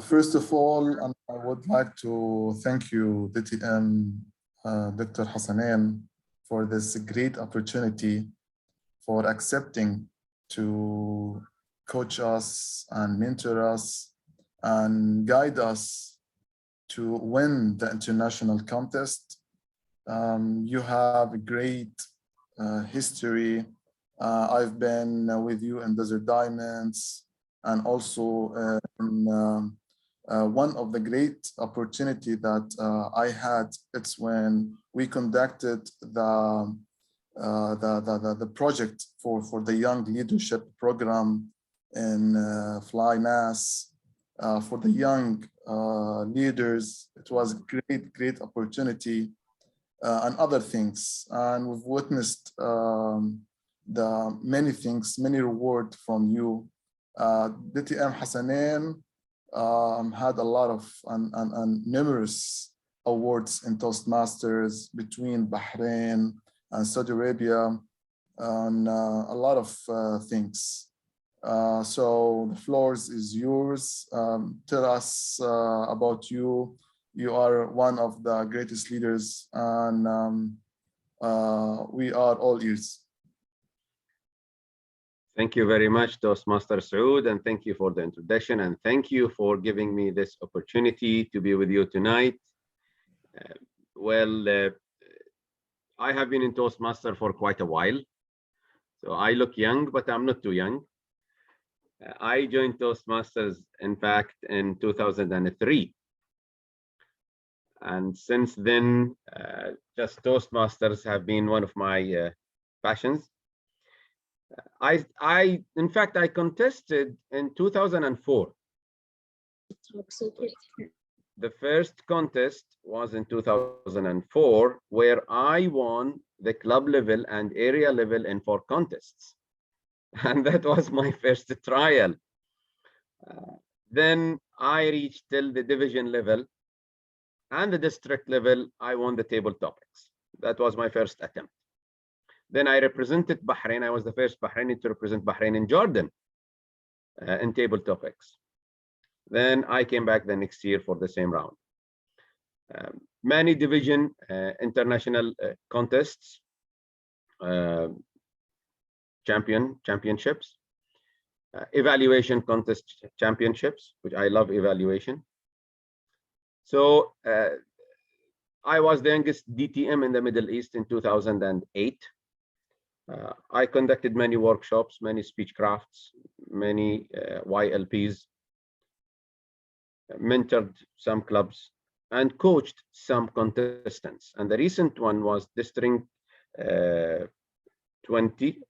First of all, I would like to thank you, DTM, Dr. Hasanain, for this great opportunity, for accepting to coach us and mentor us and guide us to win the international contest. You have a great history. I've been with you in Desert Diamonds, and also in one of the great opportunity that I had, it's when we conducted the project for the young leadership program in Fly Mass for the young leaders. It was a great opportunity and other things, and we've witnessed the many things, many reward from you. DTM Hasanain had a lot of and numerous awards in Toastmasters between Bahrain and Saudi Arabia, and a lot of things. So the floor is yours. Tell us about you. You are one of the greatest leaders, and we are all ears. Thank you very much, Toastmaster Saud, and thank you for the introduction, and thank you for giving me this opportunity to be with you tonight. I have been in Toastmaster for quite a while, so I look young, but I'm not too young. I joined Toastmasters, in fact, in 2003. And since then, just Toastmasters have been one of my passions. In fact, I contested in 2004. The first contest was in 2004, where I won the club level and area level in 4 contests. And that was my first trial. Then I reached till the division level and the district level. I won the table topics. That was my first attempt. Then I represented Bahrain. I was the first Bahraini to represent Bahrain in Jordan in table topics. Then I came back the next year for the same round. Many division international contests, championships, evaluation contest championships, which I love evaluation. So I was the youngest DTM in the Middle East in 2008. I conducted many workshops, many speech crafts, many YLPs, mentored some clubs, and coached some contestants. And the recent one was District 20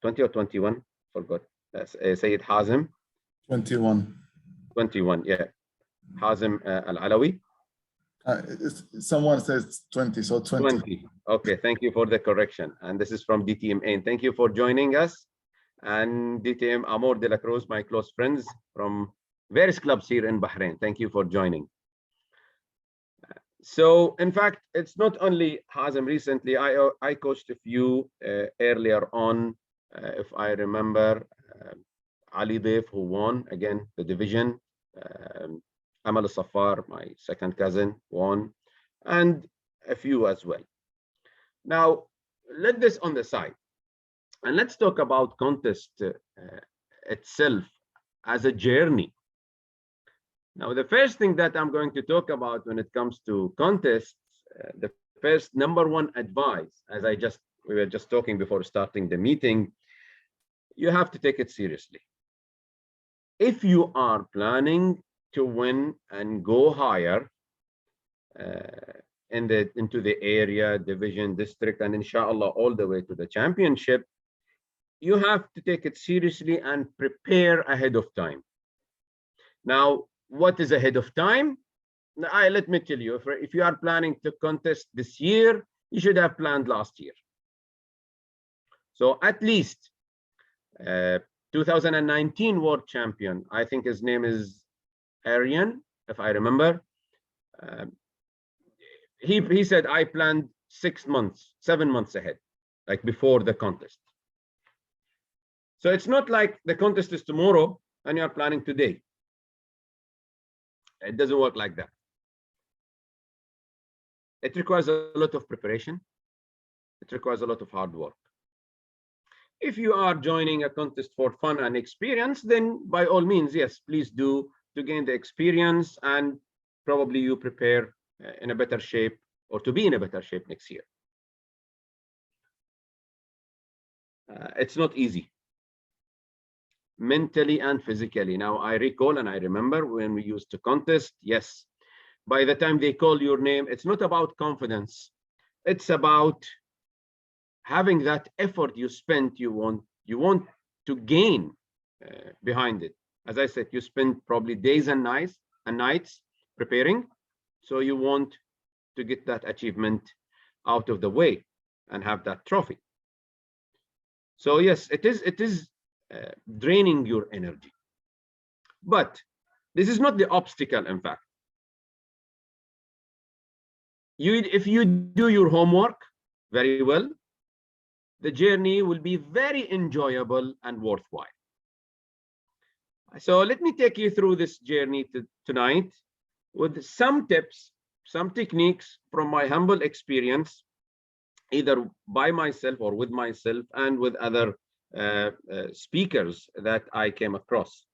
or 21, forgot. Sayyid Hazim. 21. 21, yeah. Hazim Al-Alawi. Someone says 20, so 20. 20. Okay, thank you for the correction. And this is from DTM. And thank you for joining us. And DTM Amor de la Cruz, my close friends from various clubs here in Bahrain. Thank you for joining. So, in fact, it's not only Hazim. Recently, I coached a few earlier on, if I remember, Ali Dev, who won again the division. Amal Alsaffar, my second cousin, won, and a few as well. Now, let this on the side, and let's talk about contest itself as a journey. Now, the first thing that I'm going to talk about when it comes to contests, the first #1 advice, as we were just talking before starting the meeting, you have to take it seriously. If you are planning to win and go higher into the area, division, district, and inshallah all the way to the championship, you have to take it seriously and prepare ahead of time. Now, what is ahead of time? Let me tell you, if you are planning to contest this year, you should have planned last year. So at least 2019 world champion, I think his name is Aryan, if I remember. He said, I planned 6 months, 7 months ahead, like before the contest. So it's not like the contest is tomorrow and you're planning today. It doesn't work like that. It requires a lot of preparation. It requires a lot of hard work. If you are joining a contest for fun and experience, then by all means, yes, please do, to gain the experience, and probably you prepare in a better shape, or to be in a better shape next year. It's not easy, mentally and physically. Now, I recall and I remember when we used to contest, yes, by the time they call your name, it's not about confidence. It's about having that effort you spent, you want to gain behind it. As I said, you spend probably days and nights preparing, so you want to get that achievement out of the way and have that trophy. So yes, it is draining your energy, but this is not the obstacle. In fact, if you do your homework very well, the journey will be very enjoyable and worthwhile. So let me take you through this journey tonight with some tips, some techniques from my humble experience, either by myself or with myself and with other speakers that I came across.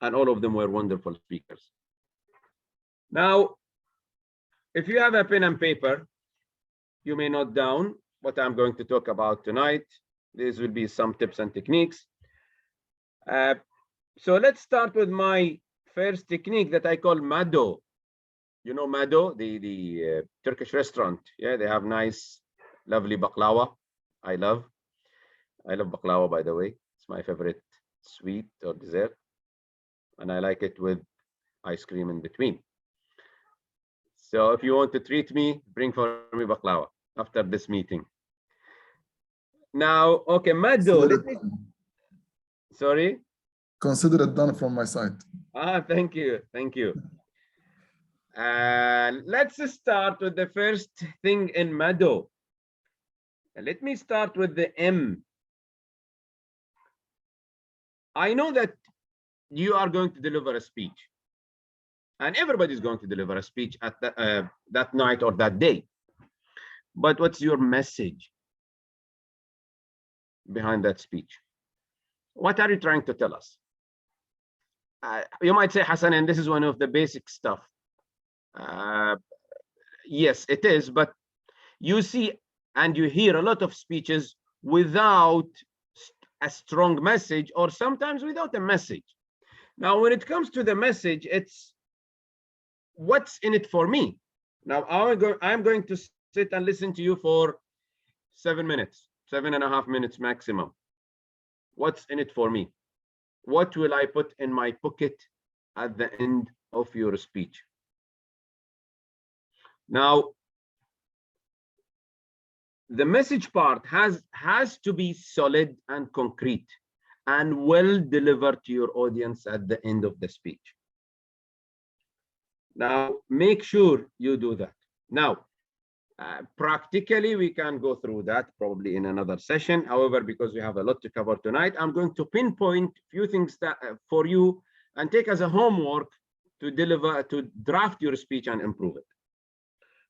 And all of them were wonderful speakers. Now, if you have a pen and paper, you may note down what I'm going to talk about tonight. These will be some tips and techniques. So let's start with my first technique that I call Mado. You know Mado, the Turkish restaurant. Yeah, they have nice, lovely baklava. I love baklava, by the way. It's my favorite sweet or dessert, and I like it with ice cream in between. So if you want to treat me, bring for me baklava after this meeting. Now, okay, Mado. Sorry? Consider it done from my side. Thank you. Thank you. Let's start with the first thing in Mado. Let me start with the M. I know that you are going to deliver a speech, and everybody's going to deliver a speech at that night or that day. But what's your message behind that speech? What are you trying to tell us? You might say, Hassan, and this is one of the basic stuff. Yes, it is, but you see and you hear a lot of speeches without a strong message, or sometimes without a message. Now, when it comes to the message, it's what's in it for me. Now, I'm going to sit and listen to you for 7 minutes, 7.5 minutes maximum. What's in it for me? What will I put in my pocket at the end of your speech? Now, the message part has to be solid and concrete and well delivered to your audience at the end of the speech. Now, make sure you do that. Now, practically, we can go through that probably in another session. However, because we have a lot to cover tonight, I'm going to pinpoint a few things that for you and take as a homework to draft your speech and improve it.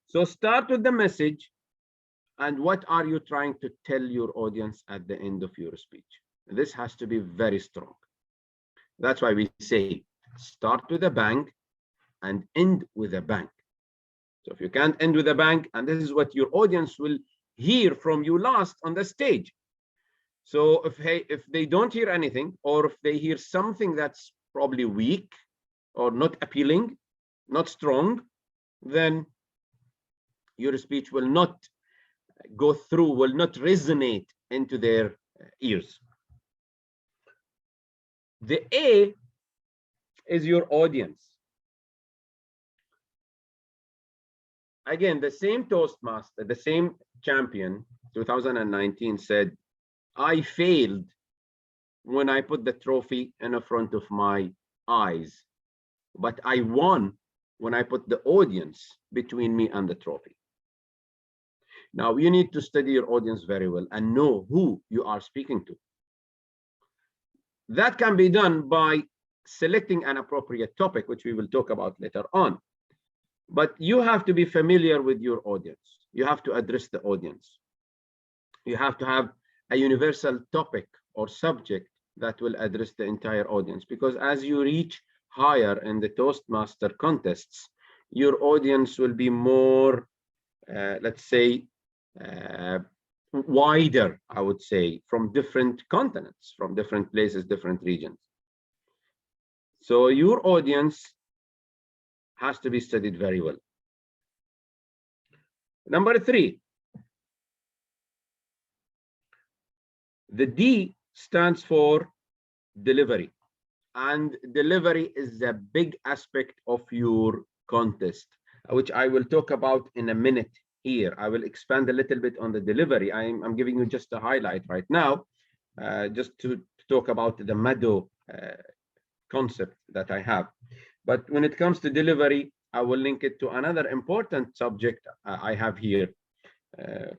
So start with the message. And what are you trying to tell your audience at the end of your speech? This has to be very strong. That's why we say start with a bang and end with a bang. So if you can't end with a bang, and this is what your audience will hear from you last on the stage. So if they don't hear anything, or if they hear something that's probably weak or not appealing, not strong, then your speech will not go through, will not resonate into their ears. The A is your audience. Again, the same Toastmaster, the same champion, 2019 said, I failed when I put the trophy in the front of my eyes, but I won when I put the audience between me and the trophy. Now, you need to study your audience very well and know who you are speaking to. That can be done by selecting an appropriate topic, which we will talk about later on. But you have to be familiar with your audience. You have to address the audience. You have to have a universal topic or subject that will address the entire audience, because as you reach higher in the Toastmaster contests, your audience will be more, let's say, wider, I would say, from different continents, from different places, different regions. So your audience has to be studied very well. Number 3, the D stands for delivery, and delivery is a big aspect of your contest, which I will talk about in a minute here. I will expand a little bit on the delivery. I'm giving you just a highlight right now, just to talk about the Mado concept that I have. But when it comes to delivery, I will link it to another important subject I have here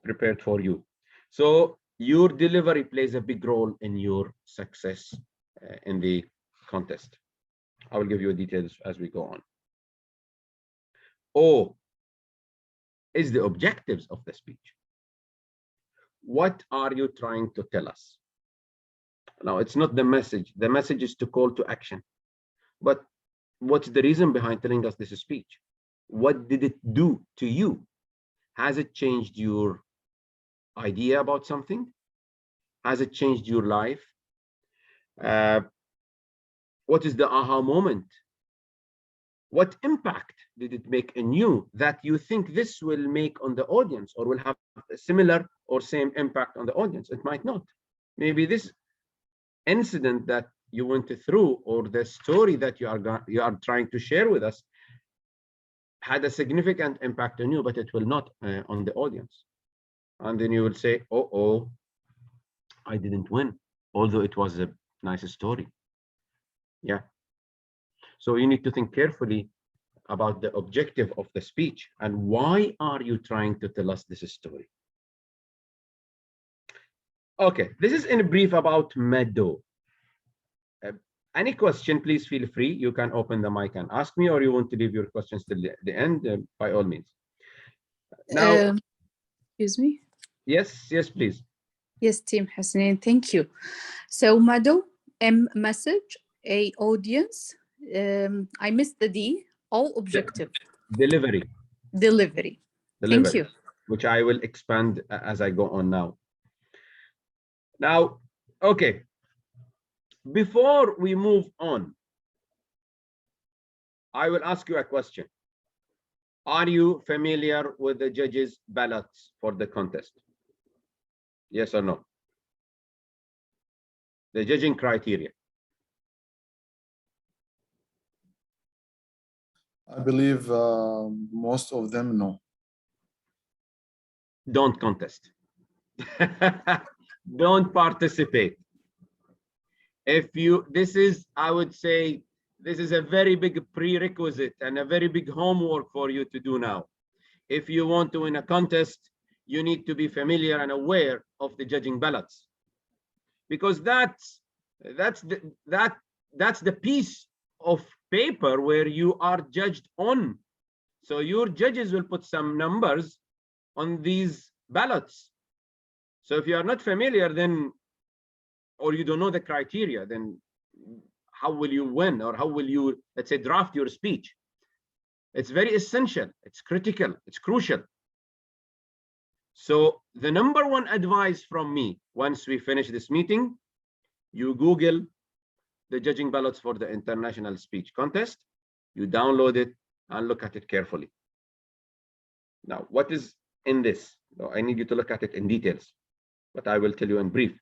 prepared for you. So your delivery plays a big role in your success in the contest. I will give you details as we go on. O is the objectives of the speech. What are you trying to tell us? Now, it's not the message. The message is to call to action. But what's the reason behind telling us this speech? What did it do to you? Has it changed your idea about something? Has it changed your life? What is the aha moment? What impact did it make in you that you think this will make on the audience, or will have a similar or same impact on the audience? It might not. Maybe this incident that you went through, or the story that you are trying to share with us, had a significant impact on you, but it will not on the audience. And then you will say, oh, I didn't win, although it was a nice story. Yeah. So you need to think carefully about the objective of the speech and why are you trying to tell us this story. Okay, this is in brief about Meadow. Any question, please feel free. You can open the mic and ask me, or you want to leave your questions till the end, by all means. Now, excuse me. Yes, please. Yes, Team Hasanain, thank you. So Meadow, M, message, A, audience. I missed the D, all objective. Delivery. Thank you. Which I will expand as I go on now. Now, okay. Before we move on, I will ask you a question. Are you familiar with the judges' ballots for the contest? Yes or no? The judging criteria. I believe most of them, no. Don't contest. Don't participate. This is, I would say, this is a very big prerequisite and a very big homework for you to do now. If you want to win a contest, you need to be familiar and aware of the judging ballots, because that's the piece of paper where you are judged on. So your judges will put some numbers on these ballots. So if you are not familiar, then, or you don't know the criteria, then how will you win, or how will you, let's say, draft your speech? It's very essential, it's critical, it's crucial. So the number one advice from me, once we finish this meeting, you Google the judging ballots for the international speech contest, you download it and look at it carefully. Now, what is in this? I need you to look at it in details, but I will tell you in brief.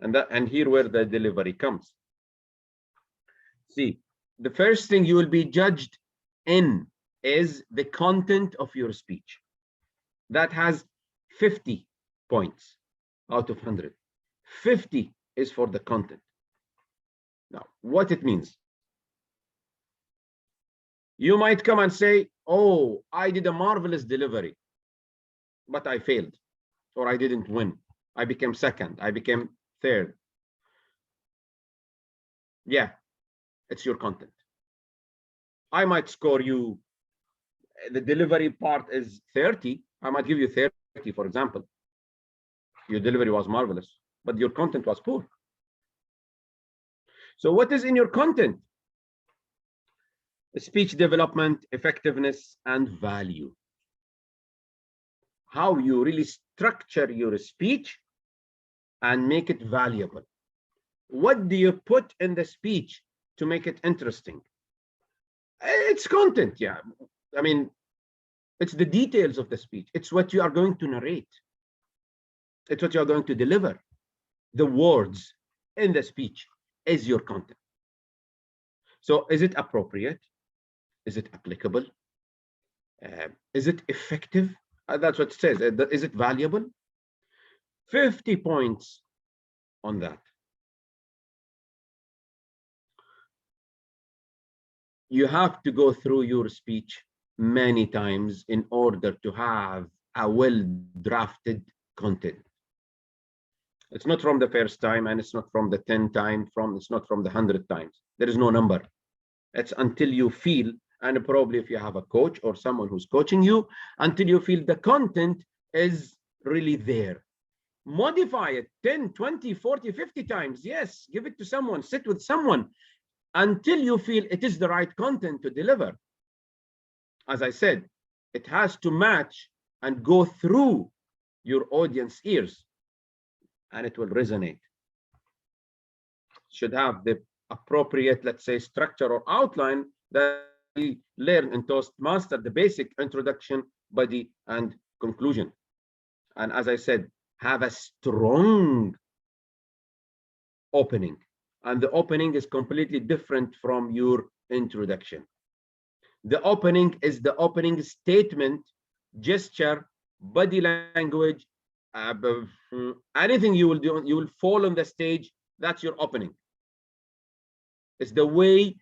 And here where the delivery comes. See, the first thing you will be judged in is the content of your speech. That has 50 points out of 100. 50 is for the content. Now, what it means? You might come and say, oh, I did a marvelous delivery, but I failed, or I didn't win. I became second, I became third. Yeah, It's your content. I might score you, the delivery part is 30. I might give you 30, for example. Your delivery was marvelous, but your content was poor. So what is in your content? Speech development, effectiveness, and value. How you really structure your speech and make it valuable. What do you put in the speech to make it interesting? It's content, yeah. I mean, it's the details of the speech. It's what you are going to narrate. It's what you are going to deliver. The words in the speech is your content. So is it appropriate? Is it applicable? Is it effective? That's what it says. Is it valuable? 50 points on that. You have to go through your speech many times in order to have a well-drafted content. It's not from the first time, and it's not from the 10th time, it's not from the 100th times. There is no number. It's until you feel, and probably if you have a coach or someone who's coaching you, until you feel the content is really there. Modify it 10, 20, 40, 50 times. Yes, give it to someone, sit with someone until you feel it is the right content to deliver. As I said, it has to match and go through your audience ears, and it will resonate. Should have the appropriate, let's say, structure or outline that we learn in Toastmaster, the basic introduction, body, and conclusion. And as I said, have a strong opening. And the opening is completely different from your introduction. The opening is the opening statement, gesture, body language, anything you will do, you will fall on the stage, that's your opening. It's the way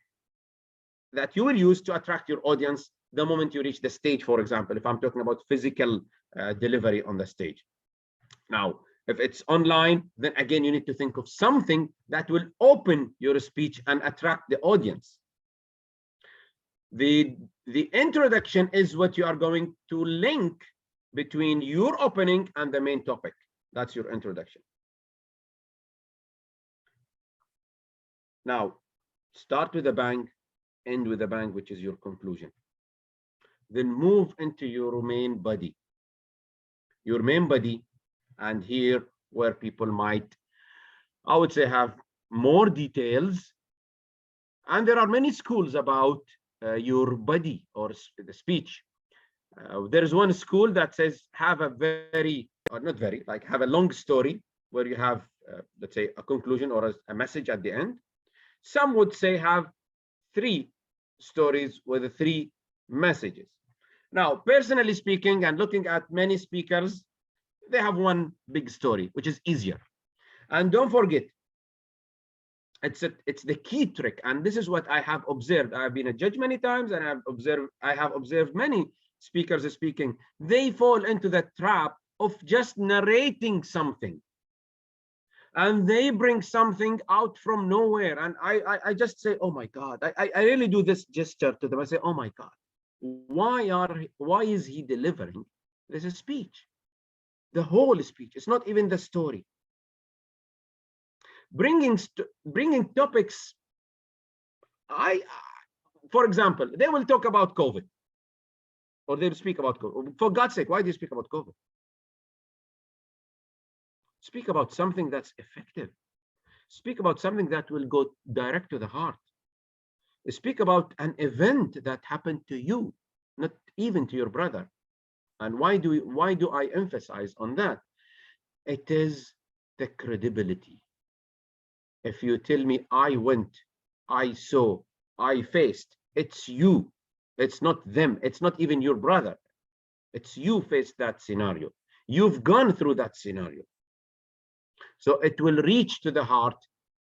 that you will use to attract your audience the moment you reach the stage, for example, if I'm talking about physical delivery on the stage. Now, if it's online, then again, you need to think of something that will open your speech and attract the audience. The introduction is what you are going to link between your opening and the main topic. That's your introduction. Now, start with a bang, end with a bang, which is your conclusion. Then move into your main body. Your main body, and here where people might, I would say, have more details. And there are many schools about your body or the speech. There is one school that says have a very, or not very, like have a long story where you have, let's say, a conclusion or a message at the end. Some would say have 3 stories with 3 messages. Now, personally speaking, and looking at many speakers, they have one big story, which is easier. And don't forget, it's the key trick. And this is what I have observed. I have been a judge many times, and I have observed many speakers speaking. They fall into the trap of just narrating something. And they bring something out from nowhere. And I just say, oh my God, I really do this gesture to them. I say, oh my God, why is he delivering this speech? The whole speech. It's not even the story. Bringing topics. For example, they will talk about COVID, or they'll speak about COVID. For God's sake, why do you speak about COVID? Speak about something that's effective. Speak about something that will go direct to the heart. Speak about an event that happened to you, not even to your brother. And why do I emphasize on that? It is the credibility. If you tell me I went, I saw, I faced, it's you. It's not them. It's not even your brother. It's you faced that scenario. You've gone through that scenario. So it will reach to the heart,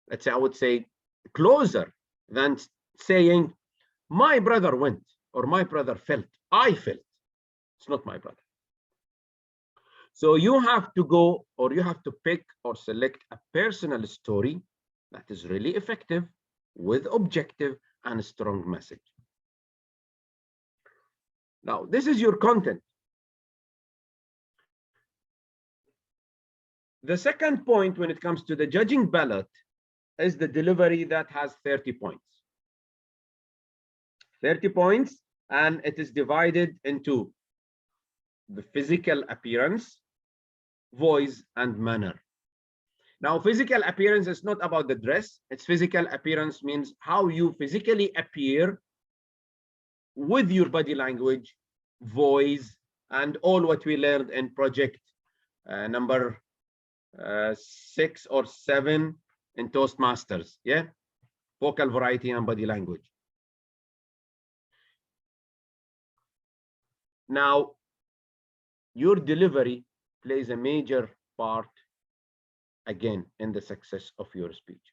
let's say, I would say, closer than saying, my brother went, or my brother felt. I felt. It's not my brother. So you have to go, or you have to pick or select a personal story that is really effective, with objective and strong message. Now, this is your content. The second point when it comes to the judging ballot is the delivery that has 30 points. 30 points, and it is divided into the physical appearance, voice, and manner. Now, physical appearance is not about the dress. It's physical appearance means how you physically appear with your body language, voice, and all what we learned in project number 6 or 7 in Toastmasters, yeah? Vocal variety and body language. Now, your delivery plays a major part, again, in the success of your speech.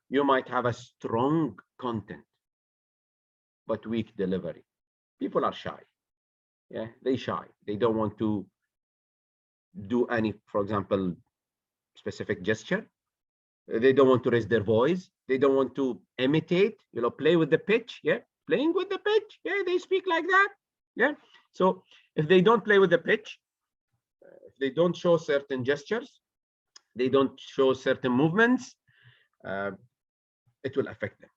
You might have a strong content, but weak delivery. People are shy. Yeah, they're shy. They don't want to do any, for example, specific gesture. They don't want to raise their voice. They don't want to imitate, you know, play with the pitch. Yeah, playing with the pitch. Yeah, they speak like that. Yeah. So if they don't play with the pitch, if they don't show certain gestures, they don't show certain movements, it will affect them.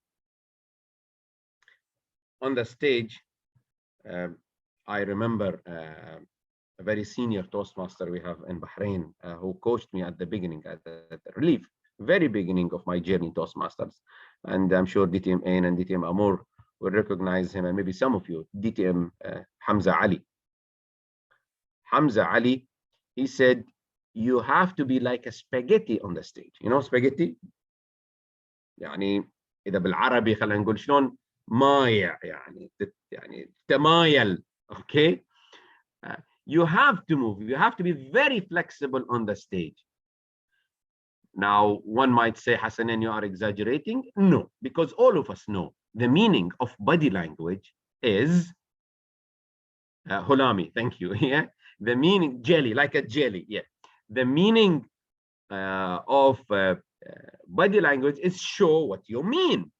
On the stage, I remember a very senior Toastmaster we have in Bahrain who coached me at the beginning, at the very beginning of my journey in Toastmasters. And I'm sure DTM Ain and DTM Amor will recognize him, and maybe some of you, DTM Hamza Ali. Hamza Ali, he said, you have to be like a spaghetti on the stage. You know spaghetti? يعني إذا بالعربي خلينا نقول شلون مايع يعني تمايل. Okay? You have to move. You have to be very flexible on the stage. Now, one might say, Hasanain, you are exaggerating. No, because all of us know the meaning of body language is hulami. Thank you. Yeah, the meaning jelly, like a jelly. Yeah, the meaning of body language is show what you mean.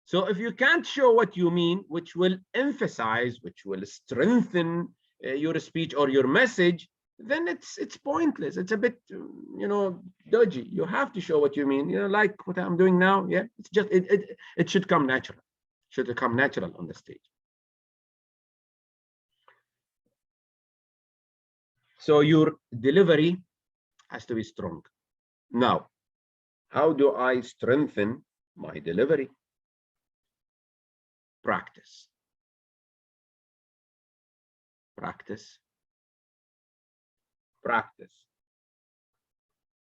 So if you can't show what you mean, which will emphasize, which will strengthen your speech or your message, then it's pointless. It's a bit, you know, dodgy. You have to show what you mean. You know, like what I'm doing now. Yeah, it's just it should come natural. Should come natural on the stage. So your delivery has to be strong. Now, how do I strengthen my delivery? Practice. Practice. Practice.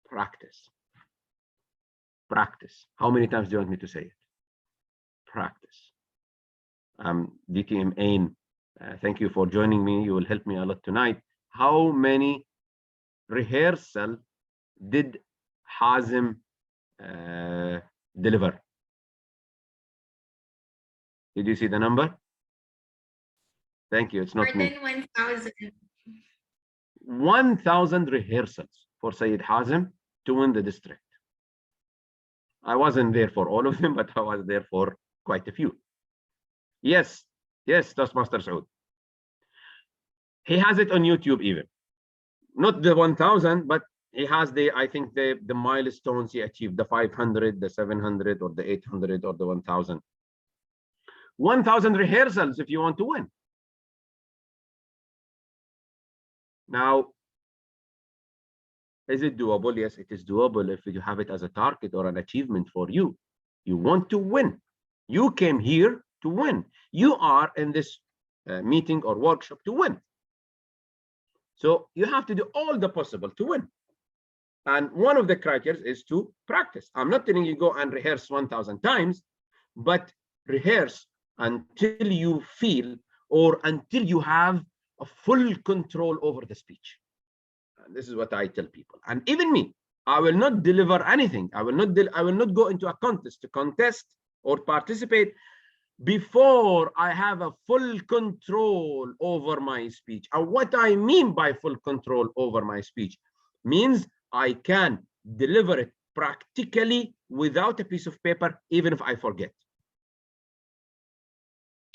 Practice. Practice. How many times do you want me to say it? Practice. DTM Ain, thank you for joining me. You will help me a lot tonight. How many rehearsal did Hazim deliver? Did you see the number? Thank you. It's not More me. than 1,000. 1,000 rehearsals for Sayyid Hazim to win the district. I wasn't there for all of them, but I was there for quite a few. Yes, yes, Toastmaster Saud. He has it on YouTube even. Not the 1,000, but he has the, I think the milestones he achieved, the 500, the 700, or the 800, or the 1,000. 1,000 rehearsals if you want to win. Now, is it doable? Yes, it is doable if you have it as a target or an achievement for you. You want to win. You came here to win. You are in this meeting or workshop to win. So you have to do all the possible to win. And one of the criteria is to practice. I'm not telling you go and rehearse 1,000 times, but rehearse until you feel or until you have a full control over the speech. And this is what I tell people. And even me, I will not deliver anything. I will not go into a contest to contest or participate before I have a full control over my speech. And what I mean by full control over my speech means I can deliver it practically without a piece of paper, even if I forget.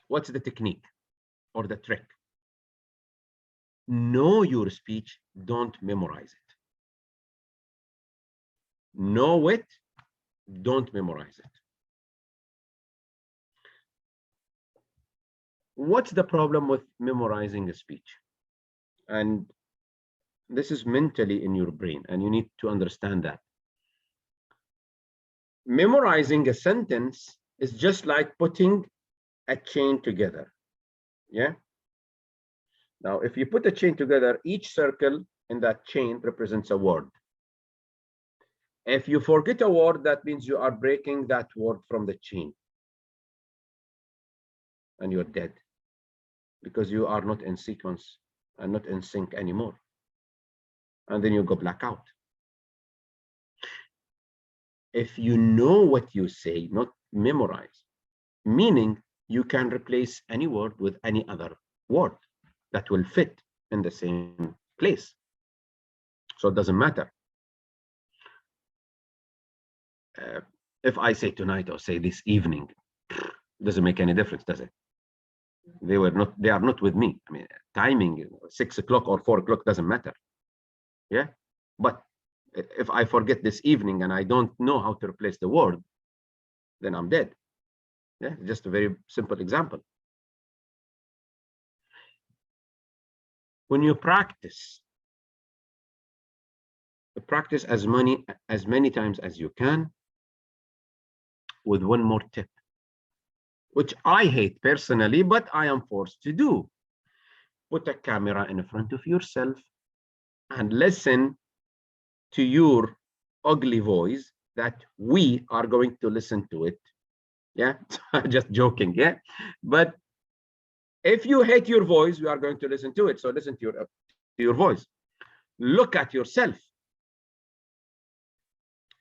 What's the technique or the trick? Know your speech, don't memorize it. Know it, don't memorize it. What's the problem with memorizing a speech? And this is mentally in your brain, and you need to understand that. Memorizing a sentence is just like putting a chain together. Yeah. Now, if you put a chain together, each circle in that chain represents a word. If you forget a word, that means you are breaking that word from the chain. And you're dead, because you are not in sequence and not in sync anymore. And then you go black out. If you know what you say, not memorize, meaning you can replace any word with any other word that will fit in the same place. So it doesn't matter. If I say tonight or say this evening, doesn't make any difference, does it? They are not with me. I mean, timing, 6 o'clock or 4 o'clock doesn't matter. Yeah. But if I forget this evening and I don't know how to replace the word, then I'm dead. Yeah, just a very simple example. When you practice as many times as you can, with one more tip, which I hate personally, but I am forced to do. Put a camera in front of yourself and listen to your ugly voice that we are going to listen to it. Yeah, just joking. Yeah, but if you hate your voice, we are going to listen to it. So listen to your voice. Look at yourself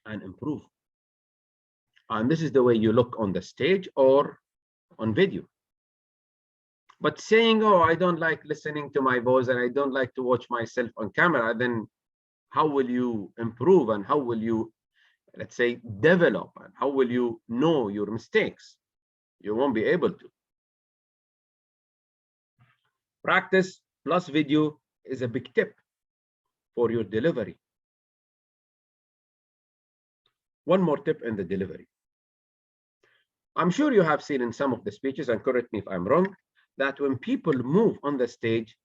and improve. And this is the way you look on the stage or on video. But saying, oh, I don't like listening to my voice and I don't like to watch myself on camera, then how will you improve and how will you, let's say, develop, and how will you know your mistakes? You won't be able to. Practice plus video is a big tip for your delivery. One more tip in the delivery. I'm sure you have seen in some of the speeches, and correct me if I'm wrong, that when people move on the stage,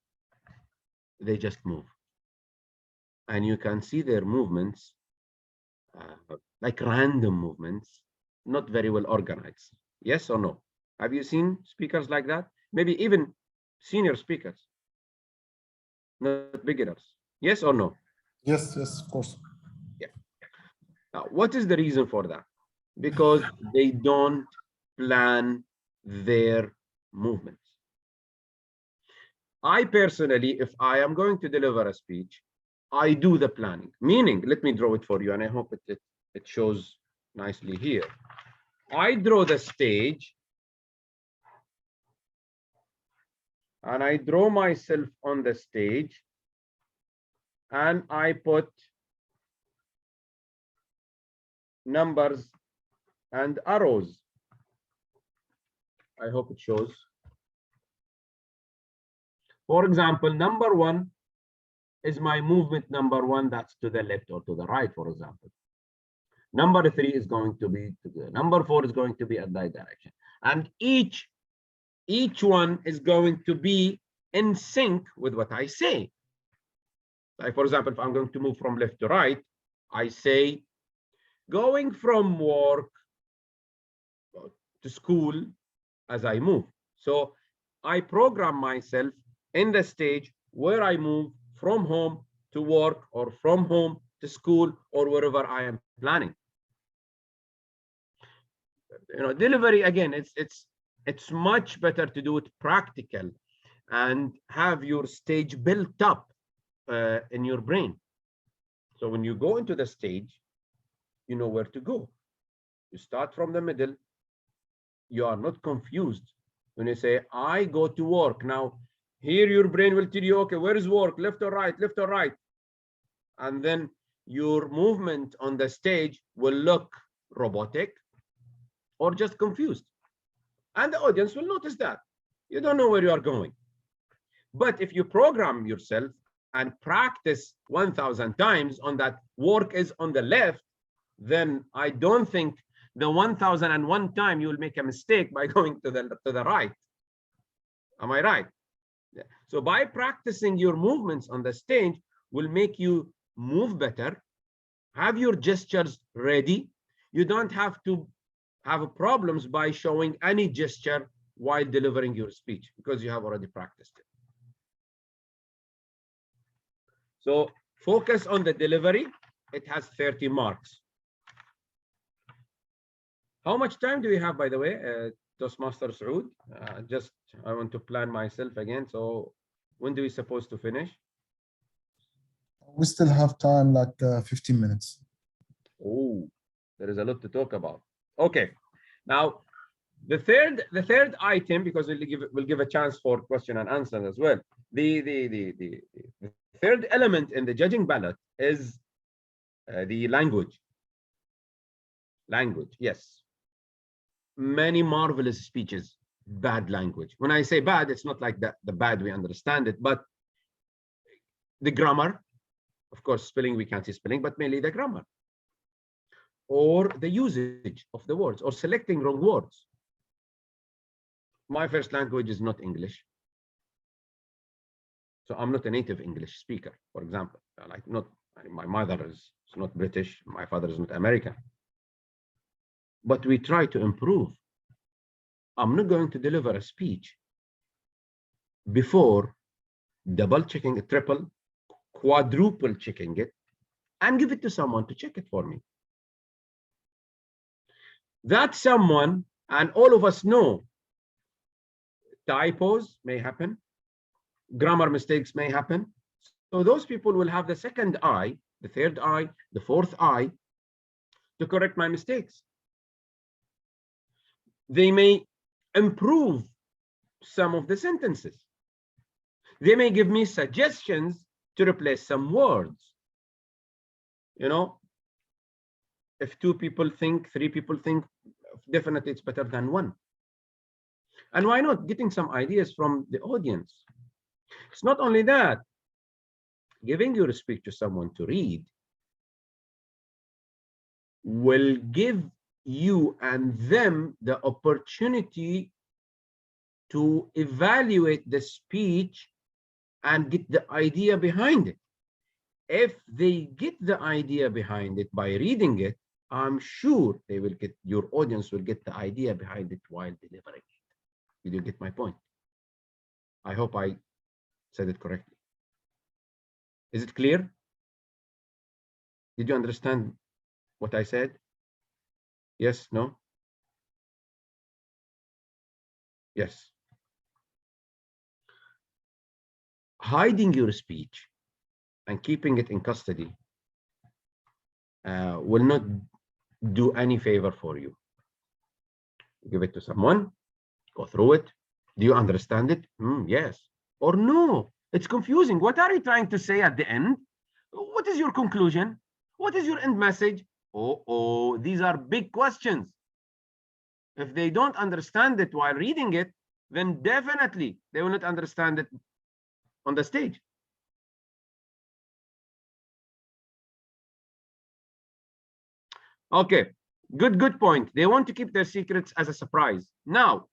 they just move. And you can see their movements, like random movements, not very well organized. Yes or no? Have you seen speakers like that? Maybe even senior speakers, not beginners. Yes or no? Yes, yes, of course. Yeah. Now, what is the reason for that? Because they don't plan their movements. I personally, if I am going to deliver a speech, I do the planning. Meaning, let me draw it for you, and I hope it shows nicely here. I draw the stage, and I draw myself on the stage, and I put numbers and arrows. I hope it shows. For example, number 1 is my movement number 1, that's to the left or to the right, for example. Number 3 is going to be to the, number 4 is going to be at that direction. And each one is going to be in sync with what I say. Like, for example, if I'm going to move from left to right, I say, going from work to school as I move. So I program myself in the stage where I move from home to work or from home to school or wherever I am planning. You know, delivery, again, it's much better to do it practical and have your stage built up in your brain. So when you go into the stage, you know where to go. You start from the middle. You are not confused when you say, I go to work. Now, here your brain will tell you, okay, where is work? Left or right? Left or right? And then your movement on the stage will look robotic or just confused. And the audience will notice that. You don't know where you are going. But if you program yourself and practice 1,000 times on that work is on the left, then I don't think the 1,001 time you will make a mistake by going to the right. Am I right? Yeah. So by practicing your movements on the stage will make you move better, have your gestures ready. You don't have to have problems by showing any gesture while delivering your speech because you have already practiced it. So focus on the delivery. It has 30 marks. How much time do we have, by the way, Toastmaster Saud? I want to plan myself again. So when do we supposed to finish? We still have time, like 15 minutes. Oh, there is a lot to talk about. Okay, now the third item, because we'll give a chance for question and answer as well. The third element in the judging ballot is the language. Language, yes. Many marvelous speeches, bad language. When I say bad, it's not like the bad we understand it, but the grammar, of course, spelling, we can't see spelling, but mainly the grammar. Or the usage of the words, or selecting wrong words. My first language is not English. So I'm not a native English speaker, for example. Like my mother is not British, my father is not American. But we try to improve. I'm not going to deliver a speech before double checking it, triple, quadruple checking it, and give it to someone to check it for me. That someone, and all of us know, typos may happen, grammar mistakes may happen. So those people will have the second eye, the third eye, the fourth eye to correct my mistakes. They may improve some of the sentences. They may give me suggestions to replace some words. You know, if two people think, three people think, definitely it's better than one. And why not getting some ideas from the audience? It's not only that, giving your speech to someone to read will give you and them the opportunity to evaluate the speech and get the idea behind it. If they get the idea behind it by reading it, I'm sure they will get, your audience will get the idea behind it while delivering it. Did you get my point? I hope I said it correctly. Is it clear? Did you understand what I said? Yes, no? Yes. Hiding your speech and keeping it in custody will not do any favor for you. Give it to someone, go through it. Do you understand it? Yes. Or no, it's confusing. What are you trying to say at the end? What is your conclusion? What is your end message? Oh, these are big questions. If they don't understand it while reading it, then definitely they will not understand it on the stage. Okay, good point. They want to keep their secrets as a surprise. Now,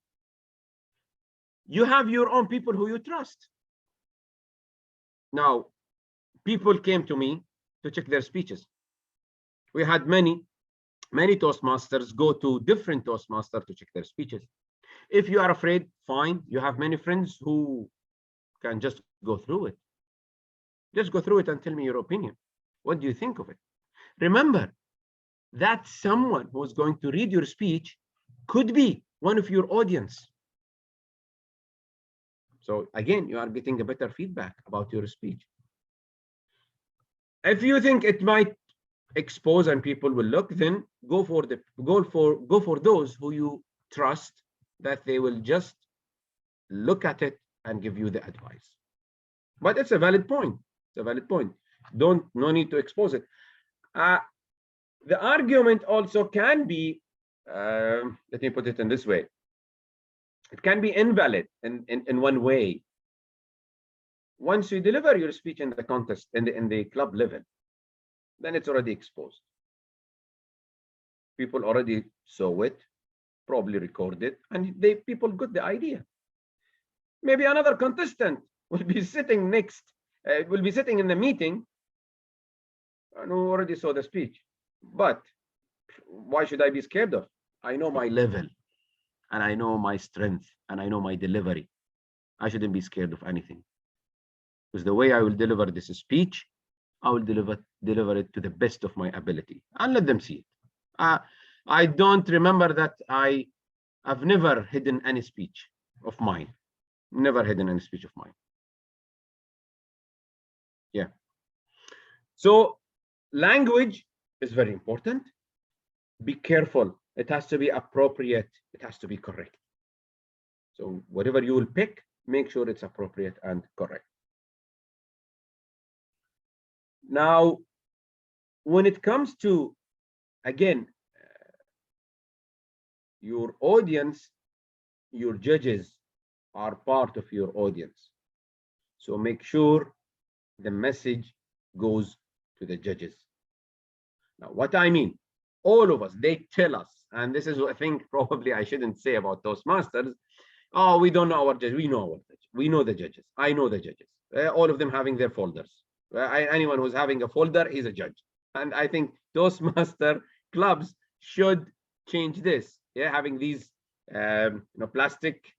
you have your own people who you trust. Now, people came to me to check their speeches. We had many Toastmasters go to different Toastmasters to check their speeches. If you are afraid, fine. You have many friends who can just go through it. Just go through it and tell me your opinion. What do you think of it? Remember that someone who is going to read your speech could be one of your audience. So again, you are getting a better feedback about your speech. If you think it might expose and people will look, then go for those who you trust that they will just look at it and give you the advice. But it's a valid point. It's a valid point. No need to expose it. The argument also can be, let me put it in this way. It can be invalid in one way. Once you deliver your speech in the contest, in the club level, then it's already exposed. People already saw it, probably recorded, and people got the idea. Maybe another contestant will be sitting in the meeting and who already saw the speech. But why should I be scared of? I know my level, and I know my strength, and I know my delivery. I shouldn't be scared of anything. Because the way I will deliver this speech, I will deliver it to the best of my ability, and let them see it. I don't remember that I've never hidden any speech of mine. Never hidden any speech of mine. Yeah. So language is very important. Be careful. It has to be appropriate. It has to be correct. So whatever you will pick, make sure it's appropriate and correct. Now, when it comes to, again, your audience, your judges are part of your audience. So make sure the message goes to the judges. Now, what I mean, all of us, they tell us, and this is what I think probably I shouldn't say about Toastmasters. Oh, we don't know our judges. We know our judges. We know the judges. I know the judges. All of them having their folders. Anyone who's having a folder is a judge. And I think Toastmaster clubs should change this. Yeah, having these plastic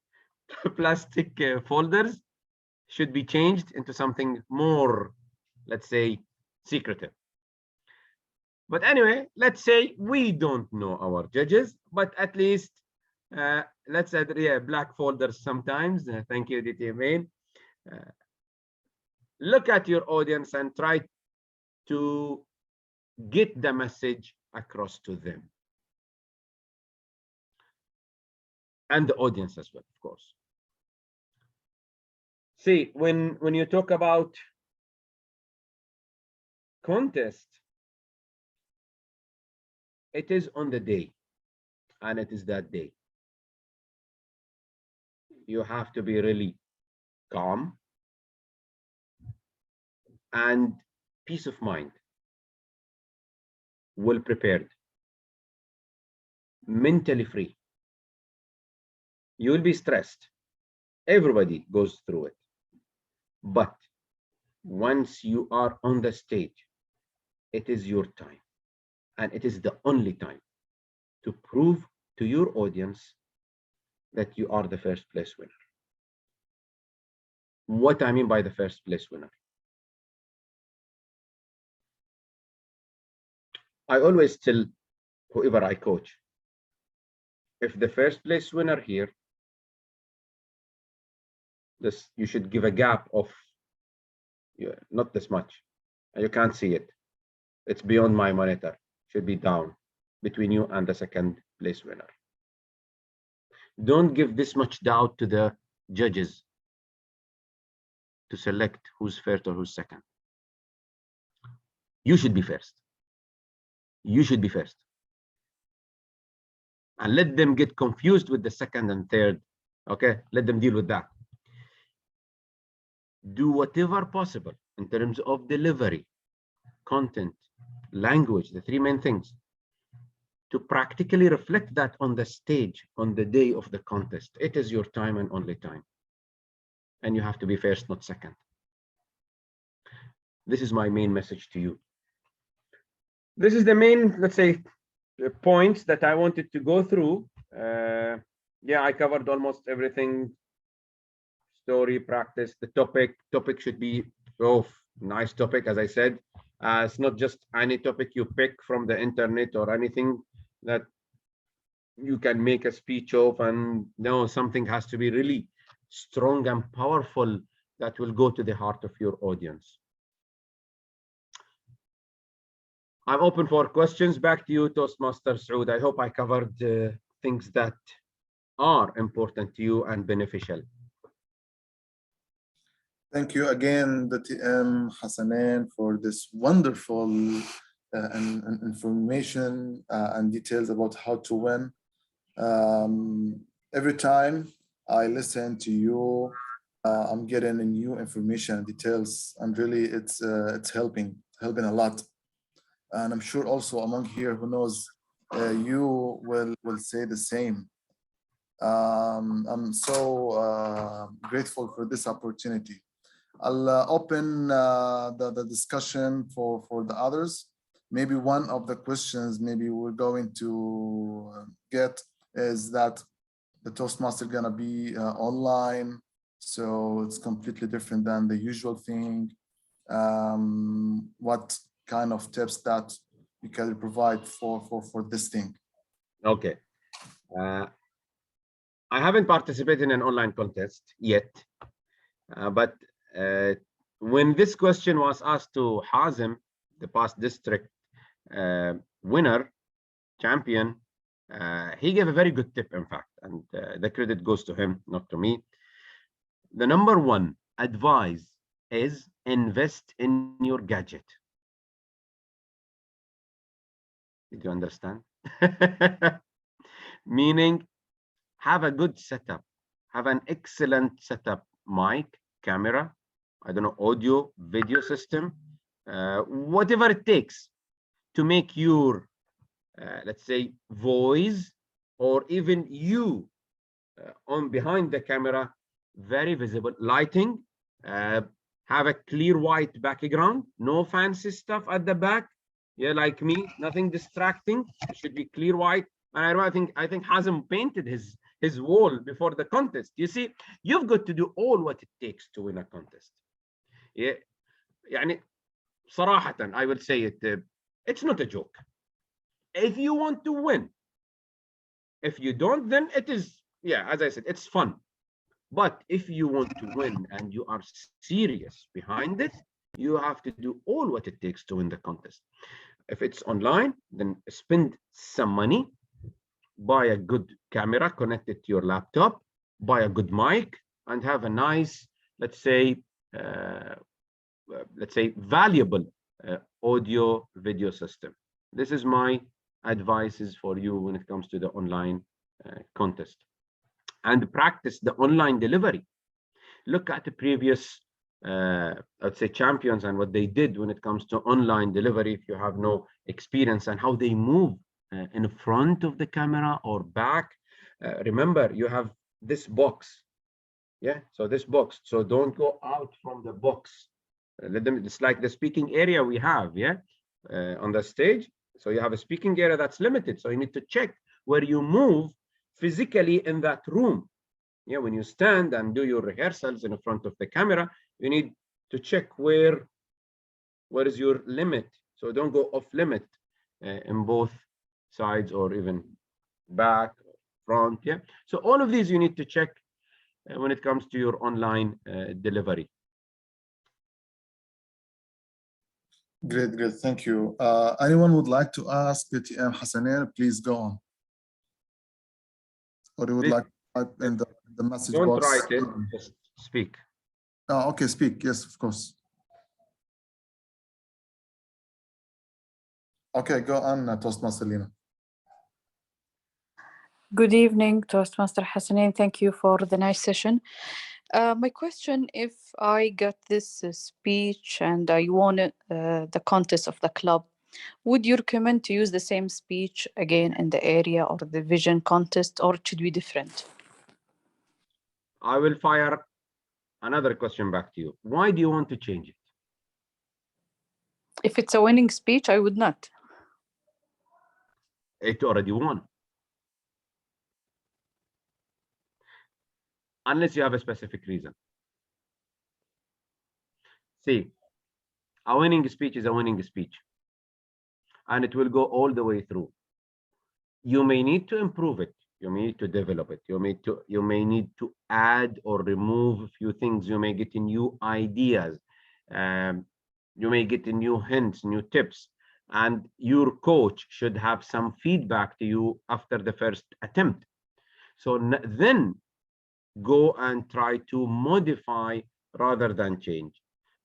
folders should be changed into something more, let's say, secretive. But anyway, let's say we don't know our judges, but at least let's add black folders sometimes. Thank you, DTM. Look at your audience and try to get the message across to them. And the audience as well, of course. See, when you talk about contest, it is on the day, and it is that day. You have to be really calm and peace of mind, well prepared, mentally free. You will be stressed. Everybody goes through it. But once you are on the stage, it is your time. And it is the only time to prove to your audience that you are the first place winner. What I mean by the first place winner? I always tell whoever I coach, if the first place winner here, you should give a gap of not this much. You can't see it. It's beyond my monitor. Should be down between you and the second place winner. Don't give this much doubt to the judges to select who's first or who's second. You should be first. You should be first. And let them get confused with the second and third. Okay, let them deal with that. Do whatever possible in terms of delivery, content, language, the three main things, to practically reflect that on the stage on the day of the contest. It is your time and only time. And you have to be first, not second. This is my main message to you. This is the main, let's say, points that I wanted to go through. Yeah, I covered almost everything. Story, practice, the topic should be nice topic, as I said. It's not just any topic you pick from the internet or anything that you can make a speech of, and no, something has to be really strong and powerful that will go to the heart of your audience. I'm open for questions. Back to you, Toastmaster Saud. I hope I covered things that are important to you and beneficial. Thank you again, DTM Hasanain, for this wonderful and information and details about how to win. Every time I listen to you, I'm getting new information and details, and really it's helping a lot. And I'm sure also among here who knows, you will say the same. I'm so grateful for this opportunity. I'll open the discussion for the others. Maybe one of the questions maybe we're going to get is that the Toastmaster gonna be online, so it's completely different than the usual thing. What kind of tips that you can provide for this thing? Okay. I haven't participated in an online contest yet, but when this question was asked to Hazem, the past district winner, champion, he gave a very good tip, in fact, and the credit goes to him, not to me. The number one advice is invest in your gadget. Did you understand? Meaning, have a good setup, have an excellent setup, mic, camera, I don't know, audio, video system, whatever it takes to make your, let's say, voice or even you on behind the camera very visible. Lighting, have a clear white background, no fancy stuff at the back. Yeah, like me, nothing distracting. It should be clear white. And I think Hazem painted his wall before the contest. You see, you've got to do all what it takes to win a contest. Yeah, يعني صراحة, I will say it. It's not a joke. If you want to win, if you don't, then it is, yeah, as I said, it's fun. But if you want to win and you are serious behind it, you have to do all what it takes to win the contest. If it's online, then spend some money, buy a good camera, connect it to your laptop, buy a good mic, and have a nice, let's say valuable audio video system. This is my advices for you when it comes to the online contest. And practice the online delivery. Look at the previous, let's say, champions and what they did when it comes to online delivery. If you have no experience, and how they move in front of the camera or back. Remember, you have this box. Yeah, so this box. So don't go out from the box. Let them. It's like the speaking area we have. Yeah, on the stage. So you have a speaking area that's limited. So you need to check where you move physically in that room. Yeah, when you stand and do your rehearsals in front of the camera, you need to check where is your limit. So don't go off limit in both sides or even back, front. Yeah, so all of these you need to check when it comes to your online delivery. Great, thank you. Anyone would like to ask DTM Hasanain, please go on. Or you would like to type in the message Don't box? write it, just speak. Oh, okay, speak. Yes, of course. Okay, go on, Toastmaster Lina. Good evening, Toastmaster Hasanain. Thank you for the nice session. My question, if I got this speech and I won the contest of the club, would you recommend to use the same speech again in the area or the vision contest, or it should be different? I will fire another question back to you. Why do you want to change it? If it's a winning speech, I would not. It already won. Unless you have a specific reason. See, a winning speech is a winning speech, and it will go all the way through. You may need to improve it. You may need to develop it. You may need to add or remove a few things. You may get new ideas. You may get new hints, new tips, and your coach should have some feedback to you after the first attempt. So then go and try to modify rather than change.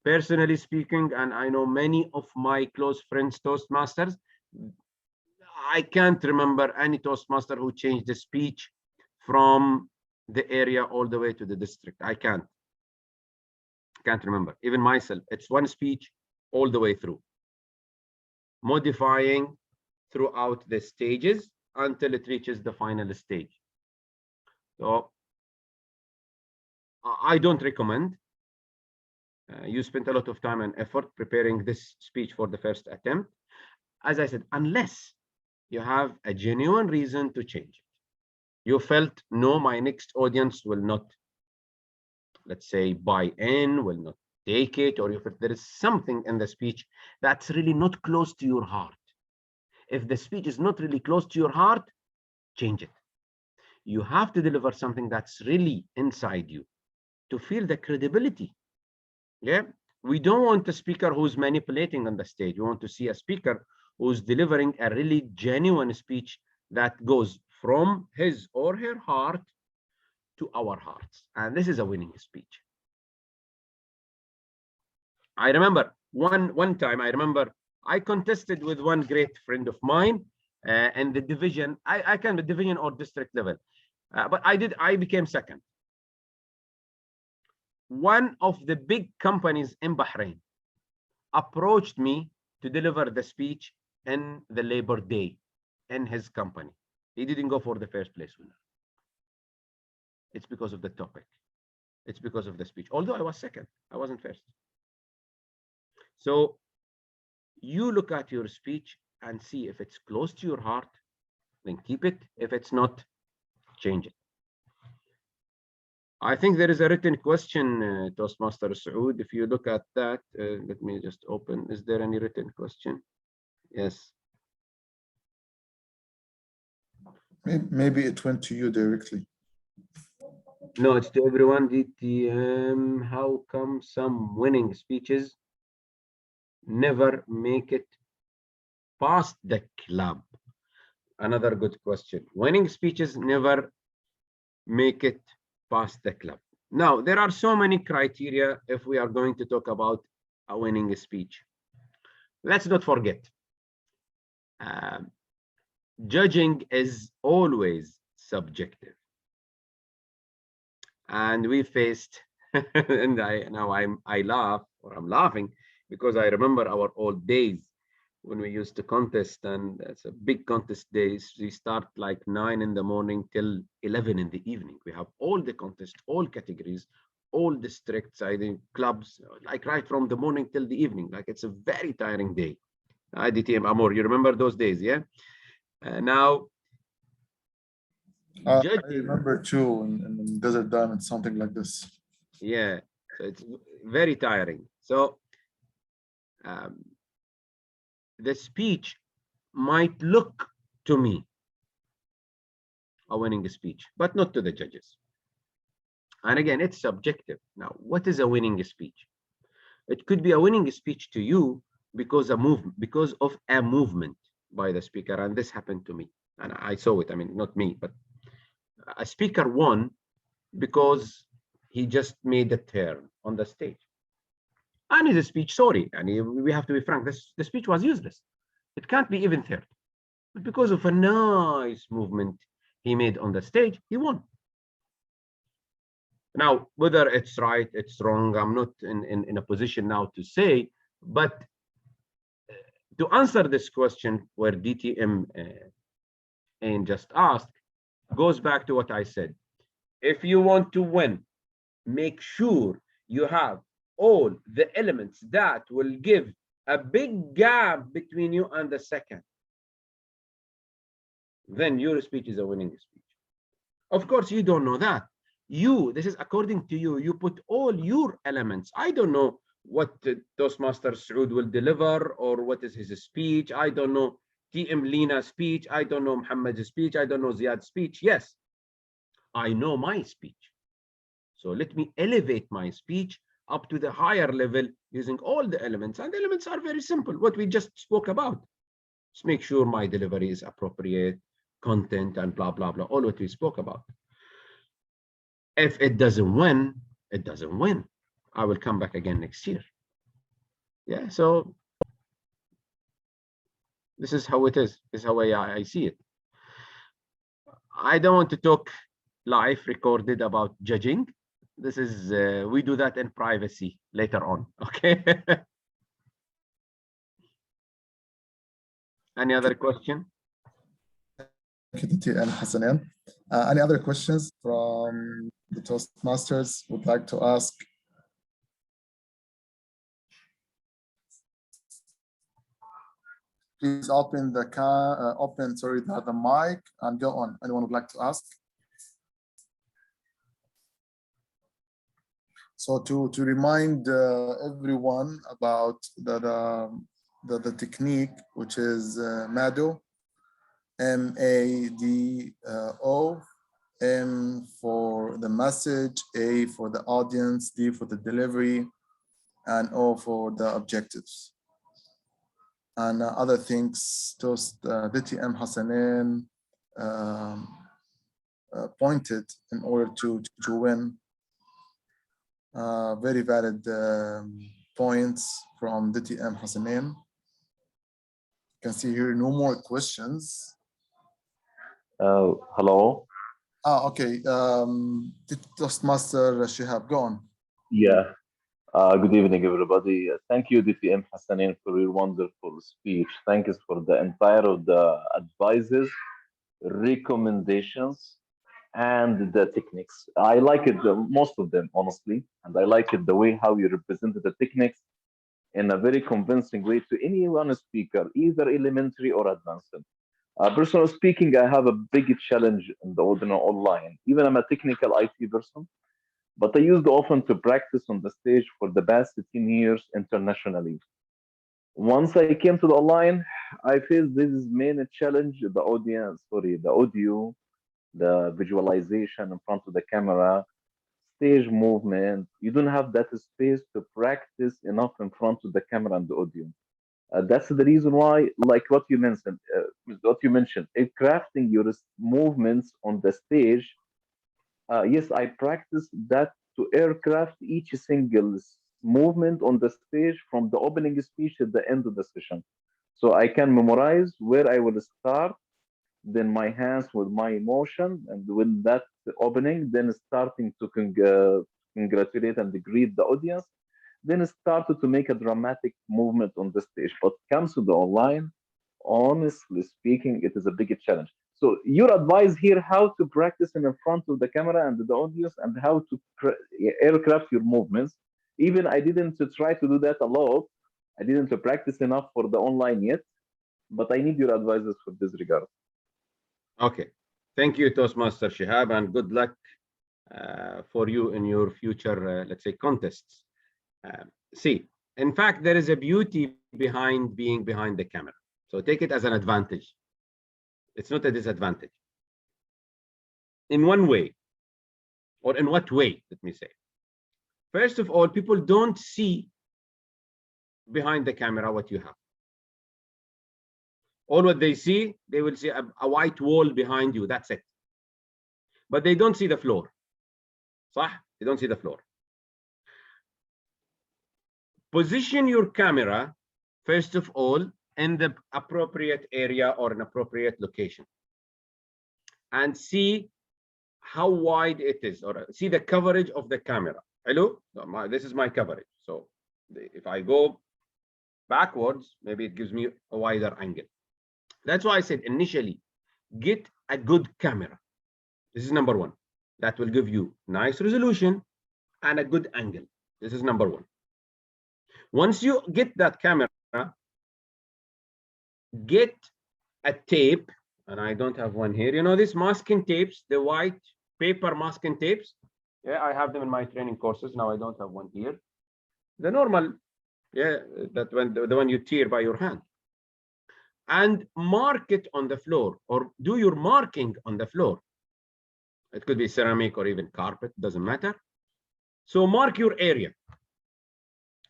Personally speaking, and I know many of my close friends, Toastmasters, I can't remember any Toastmaster who changed the speech from the area all the way to the district. I can't remember. Even myself, it's one speech all the way through, modifying throughout the stages until it reaches the final stage. So I don't recommend. You spent a lot of time and effort preparing this speech for the first attempt. As I said, unless you have a genuine reason to change it. You felt, no, my next audience will not, let's say, buy in, will not take it, or if there is something in the speech that's really not close to your heart. If the speech is not really close to your heart, change it. You have to deliver something that's really inside you to feel the credibility. Yeah, we don't want a speaker who's manipulating on the stage. We want to see a speaker who's delivering a really genuine speech that goes from his or her heart to our hearts. And this is a winning speech. I remember one time, I contested with one great friend of mine in the division. I can't be division or district level, but I became second. One of the big companies in Bahrain approached me to deliver the speech in the Labor Day in his company. He didn't go for the first place winner. It's because of the topic. It's because of the speech. Although I was second, I wasn't first. So you look at your speech and see if it's close to your heart, then keep it. If it's not, change it. I think there is a written question, Toastmaster Saud. If you look at that, let me just open. Is there any written question? Yes. Maybe it went to you directly. No, it's to everyone. DTM, how come some winning speeches never make it past the club? Another good question. Winning speeches never make it past the club. Now, there are so many criteria if we are going to talk about a winning speech. Let's not forget, judging is always subjective. And we faced, and I laugh, or I'm laughing, because I remember our old days when we used to contest, and it's a big contest days. We start like 9 in the morning till 11 in the evening. We have all the contests, all categories, all districts, I think clubs, like right from the morning till the evening. Like it's a very tiring day. DTM Amor, you remember those days, yeah? Now, I remember too in Desert Diamond, something like this. Yeah, so it's very tiring. So the speech might look to me a winning speech, but not to the judges. And again, it's subjective. Now, what is a winning speech? It could be a winning speech to you because of a movement by the speaker, and this happened to me, and I saw it. I mean, not me, but a speaker won because he just made a turn on the stage. And his speech, sorry, and we have to be frank, the speech was useless. It can't be even third. But because of a nice movement he made on the stage, he won. Now, whether it's right, it's wrong, I'm not in a position now to say, but to answer this question where DTM and just asked, goes back to what I said. If you want to win, make sure you have all the elements that will give a big gap between you and the second. Then your speech is a winning speech. Of course, you don't know that. This is according to you. You put all your elements. I don't know what Toastmaster Saud will deliver or what is his speech. I don't know TM Lina's speech. I don't know Muhammad's speech. I don't know Ziad's speech. Yes, I know my speech. So let me elevate my speech up to the higher level using all the elements. And the elements are very simple, what we just spoke about. Just make sure my delivery is appropriate, content, and blah, blah, blah, all what we spoke about. If it doesn't win, it doesn't win. I will come back again next year. Yeah, so this is how it is. This is how I see it. I don't want to talk live recorded about judging. This is, we do that in privacy later on, okay? Any other question? Thank you, DTM Hasanain. Any other questions from the Toastmasters would like to ask? Please open the mic and go on. Anyone would like to ask? So to remind everyone about the technique, which is MADO, M-A-D-O, M for the message, A for the audience, D for the delivery, and O for the objectives. And other things, DTM Hasanain pointed in order to win. Very valid points from DTM Hasanain. You can see here no more questions. Hello. Okay. Toastmaster Shihab, go on. Yeah. Good evening, everybody. Thank you, DTM Hasanain, for your wonderful speech. Thank you for the entire of the advices, recommendations, and the techniques. I like it, most of them, honestly, and I like it the way how you represented the techniques in a very convincing way to anyone speaker, either elementary or advanced. Personally speaking, I have a big challenge in the ordinary online. Even I'm a technical IT person, but I used often to practice on the stage for the past 15 years internationally. Once I came to the online, I faced this main challenge, the audio, the visualization in front of the camera, stage movement. You don't have that space to practice enough in front of the camera and the audio. That's the reason why, like what you mentioned, crafting your movements on the stage. Yes, I practice that to aircraft each single movement on the stage from the opening speech to the end of the session. So I can memorize where I will start, then my hands with my emotion, and with that opening, then starting to congratulate and greet the audience, then started to make a dramatic movement on the stage. But comes to the online, honestly speaking, it is a big challenge. So your advice here, how to practice in front of the camera and the audience, and how to aircraft your movements. Even I didn't try to do that a lot. I didn't practice enough for the online yet, but I need your advices for this regard. Okay. Thank you, Toastmaster Shihab, and good luck for you in your future, let's say, contests. See, in fact, there is a beauty behind being behind the camera. So take it as an advantage. It's not a disadvantage. In one way, or in what way, let me say. First of all, people don't see behind the camera what you have. All what they see, they will see a white wall behind you, that's it. But they don't see the floor. صح? They don't see the floor. Position your camera, first of all, in the appropriate area or an appropriate location. And see how wide it is, or see the coverage of the camera. Hello? This is my coverage. So if I go backwards, maybe it gives me a wider angle. That's why I said initially, get a good camera. This is number one. That will give you nice resolution and a good angle. This is number one. Once you get that camera, get a tape, and I don't have one here. You know these masking tapes, the white paper masking tapes? Yeah, I have them in my training courses. Now I don't have one here. The normal, yeah, that one, the one you tear by your hand. And mark it on the floor, or do your marking on the floor. It could be ceramic or even carpet, doesn't matter. So mark your area.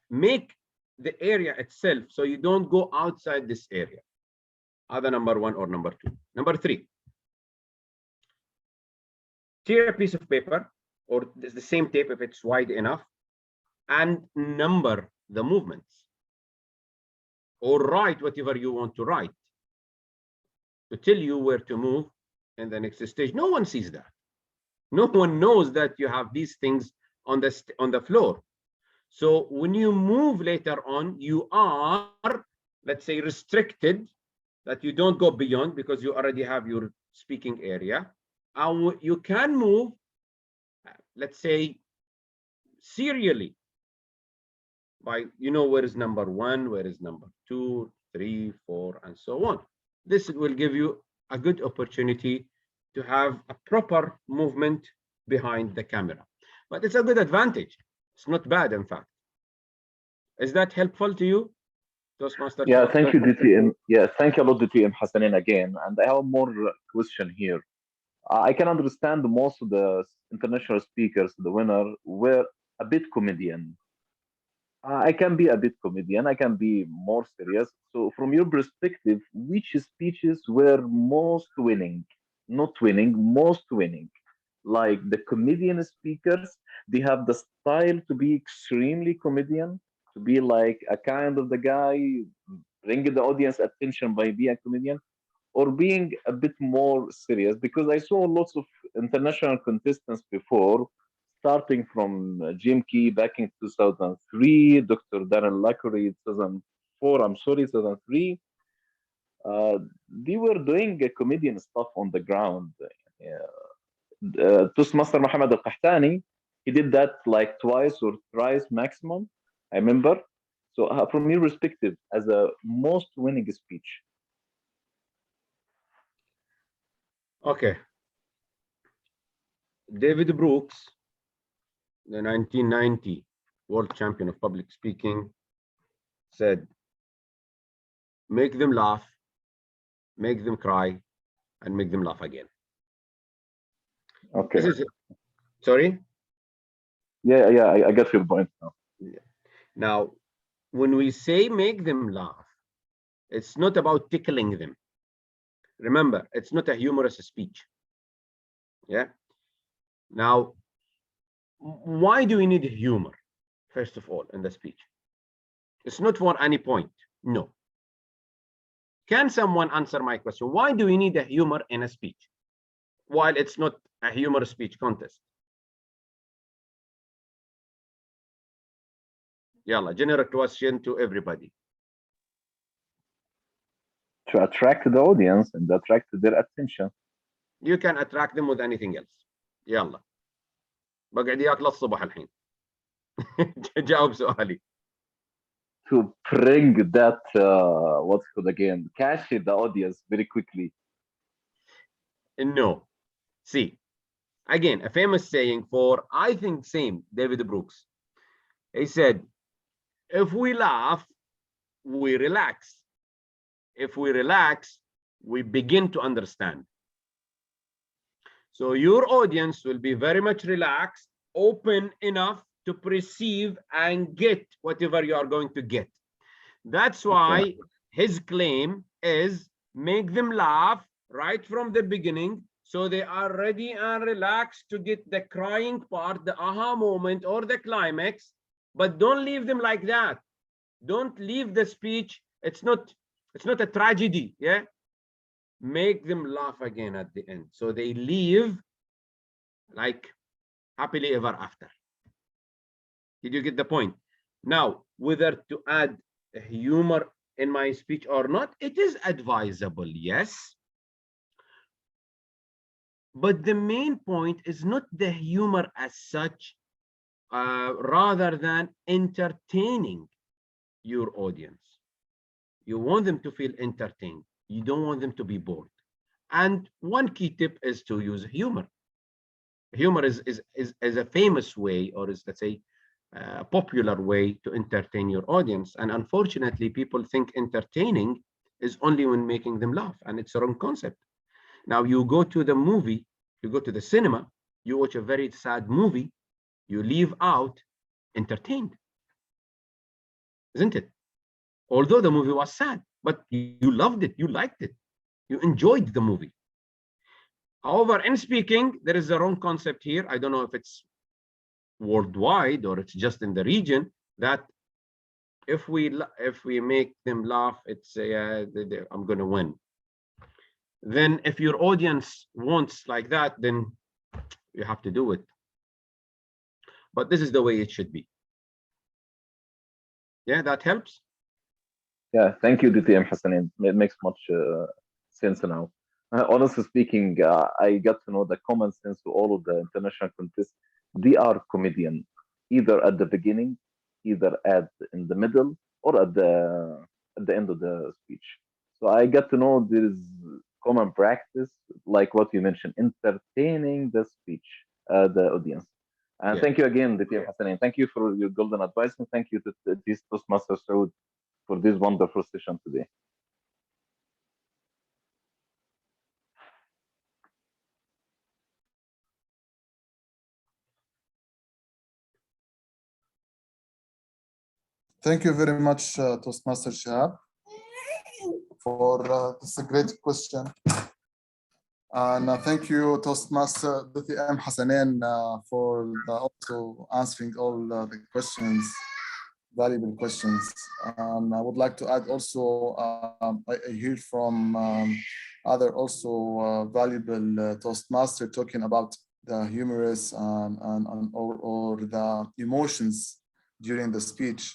Make the area itself so you don't go outside this area. Either number one or number two. Number three, tear a piece of paper, or the same tape if it's wide enough, and number the movements. or write whatever you want to write, to tell you where to move in the next stage. No one sees that. No one knows that you have these things on the floor. So when you move later on, you are, let's say, restricted, that you don't go beyond because you already have your speaking area. You can move, let's say, serially, by, you know, where is number 1, where is number 2, 3, 4, and so on. This will give you a good opportunity to have a proper movement behind the camera. But it's a good advantage. It's not bad, in fact. Is that helpful to you, Toastmaster? Yeah, thank you, DTM. Yeah, thank you a lot, DTM Hasanain again. And I have more question here. I can understand most of the international speakers, the winner, were a bit comedian. I can be a bit comedian. I can be more serious. So, from your perspective, which speeches were most winning? Not winning, most winning. Like the comedian speakers, they have the style to be extremely comedian, to be like a kind of the guy bringing the audience attention by being a comedian, or being a bit more serious. Because I saw lots of international contestants before, starting from Jim Key back in 2003, Dr. Darren Lackery 2004, I'm sorry, 2003. They were doing comedian stuff on the ground. Toastmaster Mohammed Al Qahtani, he did that like twice or thrice maximum, I remember. So, from your perspective, as a most winning speech. Okay. David Brooks, the 1990 world champion of public speaking, said, make them laugh, make them cry, and make them laugh again. Okay. Sorry? Yeah, I get your point now. Yeah. Now, when we say make them laugh, it's not about tickling them. Remember, it's not a humorous speech. Yeah. Now, why do we need humor, first of all, in the speech? It's not for any point. No. Can someone answer my question? Why do we need a humor in a speech while it's not a humor speech contest? Yalla, general question to everybody. To attract the audience and attract their attention. You can attract them with anything else. يلا بقعد اياك للصبح الحين. جاوب سؤالي. To bring that what's called again, catch the audience very quickly. No. See, again, a famous saying for, I think, same David Brooks. He said, if we laugh, we relax. If we relax, we begin to understand. So your audience will be very much relaxed, open enough to perceive and get whatever you are going to get. That's why his claim is make them laugh right from the beginning, so they are ready and relaxed to get the crying part, the aha moment or the climax, but don't leave them like that. Don't leave the speech. It's not a tragedy. Yeah. Make them laugh again at the end, so they leave like happily ever after. Did you get the point? Now, whether to add humor in my speech or not, it is advisable, yes. But the main point is not the humor as such, rather than entertaining your audience. You want them to feel entertained. You don't want them to be bored. And one key tip is to use humor. Humor is a famous way, or is, let's say, a popular way to entertain your audience. And unfortunately, people think entertaining is only when making them laugh, and it's a wrong concept. Now, you go to the movie, you go to the cinema, you watch a very sad movie, you leave out entertained, isn't it? Although the movie was sad, but you loved it, you liked it, you enjoyed the movie. However, in speaking, there is a wrong concept here. I don't know if it's worldwide or it's just in the region, that if we make them laugh, it's I'm gonna win. Then if your audience wants like that, then you have to do it. But this is the way it should be. Yeah, that helps. Yeah, thank you, DTM Hasanain. It makes much sense now. Honestly speaking, I got to know the common sense to all of the international contests. They are comedian, either at the beginning, either in the middle, or at the end of the speech. So I got to know there is common practice, like what you mentioned, entertaining the speech, the audience. And Yeah. thank you again, DTM Hasanain. Thank you for your golden advice, and thank you to this Toastmasters for this wonderful session today. Thank you very much, Toastmaster Shahab, for this a great question. And thank you, Toastmaster DTM Hasanain, for also answering all the questions, valuable questions. I would like to add also, I hear from other also valuable Toastmaster talking about the humorous or the emotions during the speech.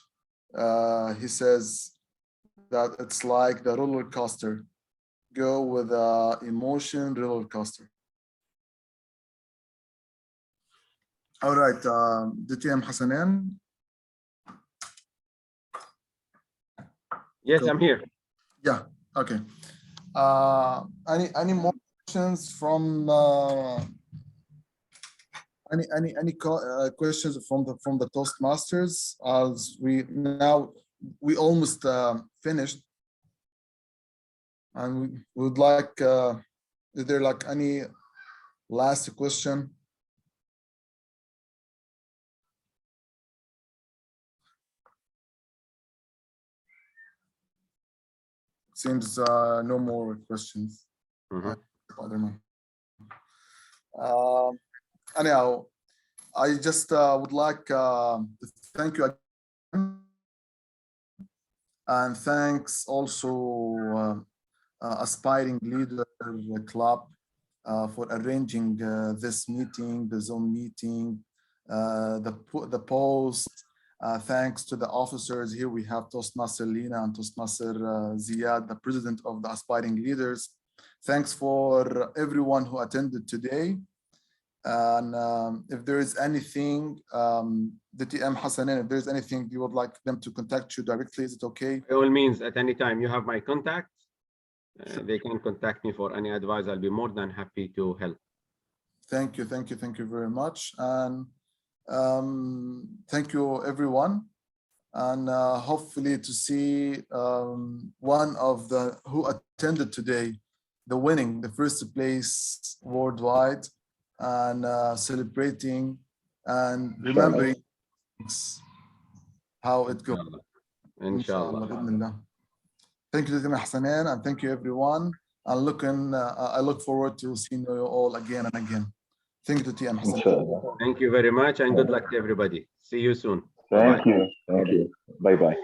He says that it's like the roller coaster. Go with the emotion roller coaster. All right, DTM Hasanain. Yes, I'm here. Yeah, okay. Any more questions from any questions from the Toastmasters? As we almost finished, and we would like, is there like any last question? Seems no more questions. Mhm. Anyhow, I just would like to thank you again, and thanks also Aspiring Leader Club for arranging this meeting, the Zoom meeting, the post. Thanks to the officers here. We have Toastmaster Lina and Toastmaster Ziad, the president of the Aspiring Leaders. Thanks for everyone who attended today. And if there is anything, DTM Hasanain, if there's anything you would like them to contact you directly, is it okay? By all means, at any time, you have my contact. They can contact me for any advice. I'll be more than happy to help. Thank you very much. And thank you, everyone. And hopefully to see one of the who attended today, the first place worldwide, and celebrating and remembering how it goes. Inshallah. Thank you, DTM Hasanain, and thank you, everyone. I look forward to seeing you all again and again. Thank you, DTM Hasanain. Thank you very much, and good luck to everybody. See you soon. Thank you. Bye-bye.